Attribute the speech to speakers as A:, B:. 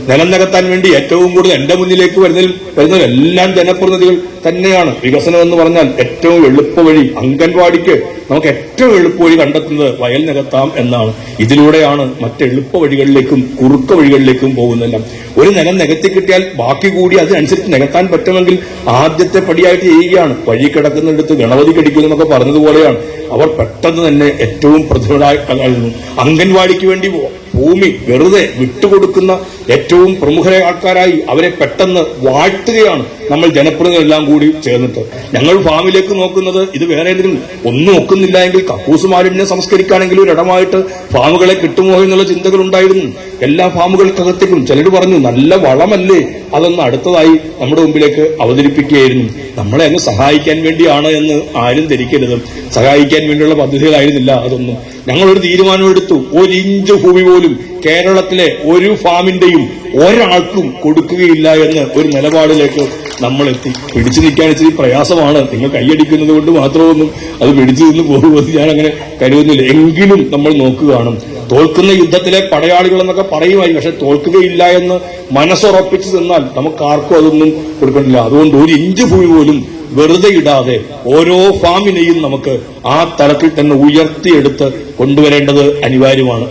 A: നിലം നികത്താൻ വേണ്ടി ഏറ്റവും കൂടുതൽ എന്റെ മുന്നിലേക്ക് വരുന്നവരെല്ലാം ജനപ്രതിനിധികൾ തന്നെയാണ്. വികസനം എന്ന് പറഞ്ഞാൽ ഏറ്റവും എളുപ്പവഴി, അംഗൻവാടിക്ക് നമുക്ക് ഏറ്റവും എളുപ്പവഴി കണ്ടെത്തുന്നത് വയൽ നികത്താം എന്നാണ്. ഇതിലൂടെയാണ് മറ്റ് എളുപ്പ വഴികളിലേക്കും കുറുക്ക വഴികളിലേക്കും പോകുന്നതെല്ലാം. ഒരു നിലം നികത്തി കിട്ടിയാൽ ബാക്കി കൂടി അതിനനുസരിച്ച് നികത്താൻ പറ്റുമെങ്കിൽ ആദ്യത്തെ പടിയായിട്ട് ചെയ്യുകയാണ്. വഴി കിടക്കുന്നിടത്ത് ഗണപതി കടിക്കുന്നതൊക്കെ പറഞ്ഞതുപോലെയാണ്. അവർ പെട്ടെന്ന് തന്നെ ഏറ്റവും പ്രതിഭരായിരുന്നു. അംഗൻവാടിക്ക് വേണ്ടി ഭൂമി വെറുതെ വിട്ടുകൊടുക്കുന്ന ഏറ്റവും പ്രമുഖരായ ആൾക്കാരായി അവരെ പെട്ടെന്ന് വാഴ്ത്തുകയാണ് നമ്മൾ ജനപ്രതിനിധികളെല്ലാം കൂടി ചേർന്നിട്ട്. ഞങ്ങൾ ഫാമിലേക്ക് നോക്കുന്നത് ഇത് വേറെ എന്തെങ്കിലും ഒന്നും ഒക്കുന്നില്ല എങ്കിൽ കക്കൂസ് മാലിന്യം സംസ്കരിക്കാനെങ്കിലും ഒരിടമായിട്ട് ഫാമുകളെ കിട്ടുമോ എന്നുള്ള ചിന്തകൾ ഉണ്ടായിരുന്നു. എല്ലാ ഫാമുകൾക്കകത്തേക്കും ചിലർ പറഞ്ഞു നല്ല വളമല്ലേ, അതൊന്ന് അടുത്തതായി നമ്മുടെ മുമ്പിലേക്ക് അവതരിപ്പിക്കുകയായിരുന്നു. നമ്മളെ അങ്ങ് സഹായിക്കാൻ വേണ്ടിയാണ് എന്ന് ആരും ധരിക്കരുത്. സഹായിക്കാൻ വേണ്ടിയുള്ള പദ്ധതികളായിരുന്നില്ല അതൊന്നും. ഞങ്ങളൊരു തീരുമാനമെടുത്തു. 1 ഇഞ്ച് ഭൂമി പോലും കേരളത്തിലെ ഒരു ഫാമിന്റെയും ഒരാൾക്കും കൊടുക്കുകയില്ല എന്ന് ഒരു നിലപാടിലേക്ക് നമ്മളെത്തി. പിടിച്ചു നിൽക്കാൻ ഇച്ചിരി പ്രയാസമാണ്. നിങ്ങൾ കൈയടിക്കുന്നത് കൊണ്ട് മാത്രമൊന്നും അത് പിടിച്ചു നിന്ന് പോകുമെന്ന് ഞാൻ അങ്ങനെ കരുതുന്നില്ല. എങ്കിലും നമ്മൾ നോക്കുകയാണ്. തോൽക്കുന്ന യുദ്ധത്തിലെ പടയാളികൾ എന്നൊക്കെ പറയുമായി, പക്ഷെ തോൽക്കുകയില്ല എന്ന് മനസ്സുറപ്പിച്ചു നിന്നാൽ നമുക്ക് ആർക്കും അതൊന്നും കൊടുക്കണില്ല. അതുകൊണ്ട് 1 ഇഞ്ച് ഭൂമി പോലും വെറുതെ ഇടാതെ ഓരോ ഫാമിനെയും നമുക്ക് ആ തലത്തിൽ തന്നെ ഉയർത്തിയെടുത്ത് കൊണ്ടുവരേണ്ടത് അനിവാര്യമാണ്.